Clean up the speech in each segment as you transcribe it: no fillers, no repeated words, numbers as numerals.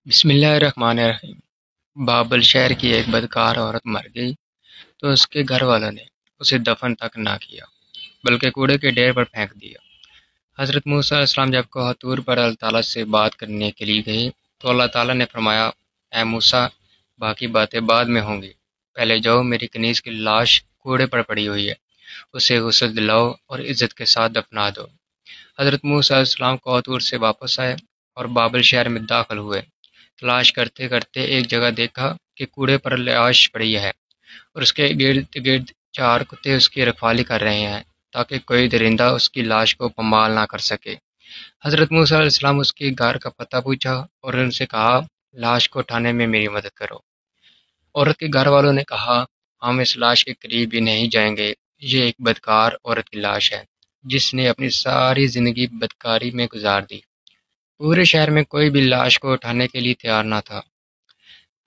بسم اللہ الرحمن الرحیم۔ بابل شہر کی ایک بدکار عورت مر گئی تو اس کے گھر والوں نے اسے دفن تک نہ کیا بلکہ کوڑے کے ڈھیر پر پھینک دیا۔ حضرت موسیٰ علیہ السلام جب کوہ طور پر اللہ تعالیٰ سے بات کرنے کے لیے گئے تو اللہ تعالیٰ نے فرمایا، اے موسیٰ، باقی باتیں بعد میں ہوں گی، پہلے جاؤ، میری کنیز کی لاش کوڑے پر پڑی ہوئی ہے، اسے غسل دلاؤ اور عزت کے ساتھ دفنا دو۔ حضرت موسیٰ علیہ السلام کوہ طور سے واپس آئے اور بابل شہر میں داخل ہوئے۔ تلاش کرتے کرتے ایک جگہ دیکھا کہ کوڑے پر لاش پڑی ہے اور اس کے گرد گرد 4 کتے اس کی رکھوالی کر رہے ہیں تاکہ کوئی درندہ اس کی لاش کو پامال نہ کر سکے۔ حضرت موسیٰ علیہ السلام اس کے گھر کا پتہ پوچھا اور ان سے کہا، لاش کو اٹھانے میں میری مدد کرو۔ عورت کے گھر والوں نے کہا، ہم اس لاش کے قریب بھی نہیں جائیں گے، یہ ایک بدکار عورت کی لاش ہے جس نے اپنی ساری زندگی بدکاری میں گزار دی۔ پورے شہر میں کوئی بھی لاش کو اٹھانے کے لیے تیار نہ تھا۔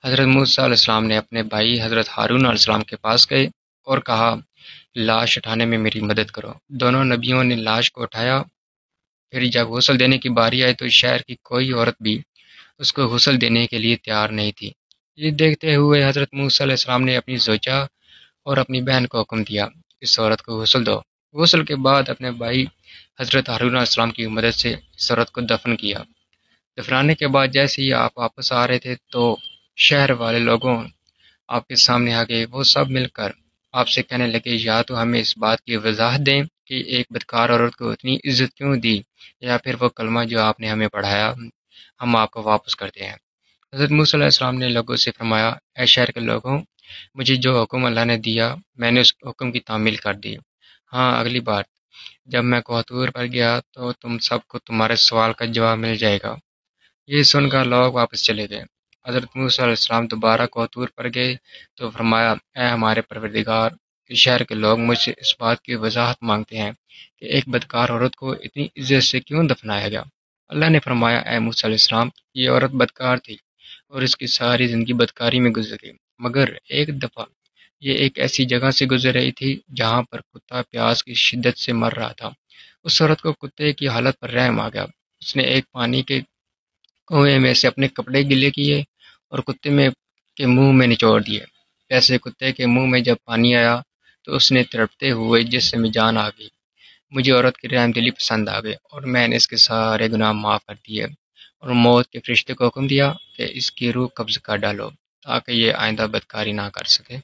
حضرت موسیٰ علیہ السلام نے اپنے بھائی حضرت ہارون علیہ السلام کے پاس گئے اور کہا، لاش اٹھانے میں میری مدد کرو۔ دونوں نبیوں نے لاش کو اٹھایا۔ پھر جب غسل دینے کی باری آئی تو شہر کی کوئی عورت بھی اس کو غسل دینے کے لیے تیار نہیں تھی۔ یہ دیکھتے ہوئے حضرت موسیٰ علیہ السلام نے اپنی زوجہ اور اپنی بہن کو حکم دیا، اس عورت کو غسل دو۔ غسل کے بعد اپنے بھائی حضرت ہارون علیہ السلام کی مدد سے اس عورت کو دفن کیا۔ دفنانے کے بعد جیسے ہی آپ واپس آ رہے تھے تو شہر والے لوگوں آپ کے سامنے آ گئے۔ وہ سب مل کر آپ سے کہنے لگے، یا تو ہمیں اس بات کی وضاحت دیں کہ ایک بدکار عورت کو اتنی عزت کیوں دی، یا پھر وہ کلمہ جو آپ نے ہمیں پڑھایا ہم آپ کو واپس کرتے ہیں۔ حضرت موسیٰ علیہ السلام نے لوگوں سے فرمایا، اے شہر کے لوگوں، مجھے جو حکم اللہ نے دیا میں نے اس حکم کی تعمیل کر دی۔ ہاں، اگلی بار جب میں کوہ طور پر گیا تو تم سب کو تمہارے سوال کا جواب مل جائے گا۔ یہ سن کر لوگ واپس چلے گئے۔ حضرت موسیٰ علیہ السلام دوبارہ کوہ طور پر گئے تو فرمایا، اے ہمارے پروردگار، اس شہر کے لوگ مجھ سے اس بات کی وضاحت مانگتے ہیں کہ ایک بدکار عورت کو اتنی عزت سے کیوں دفنایا گیا۔ اللہ نے فرمایا، اے موسیٰ علیہ السلام، یہ عورت بدکار تھی اور اس کی ساری زندگی بدکاری میں گزر گئی، مگر ایک دفعہ یہ ایک ایسی جگہ سے گزر رہی تھی جہاں پر کتا پیاس کی شدت سے مر رہا تھا۔ اس عورت کو کتے کی حالت پر رحم آ گیا۔ اس نے ایک پانی کے کنویں میں سے اپنے کپڑے گیلے کیے اور کتے کے منہ میں نچوڑ دیے۔ ایسے کتے کے منہ میں جب پانی آیا تو اس نے تڑپتے ہوئے جسم میں جان آ گئی۔ مجھے عورت کی رحم دلی پسند آ گئی اور میں نے اس کے سارے گناہ معاف کر دیے اور موت کے فرشتے کو حکم دیا کہ اس کی روح قبض کر ڈالو تاکہ یہ آئندہ بدکاری نہ کر سکے۔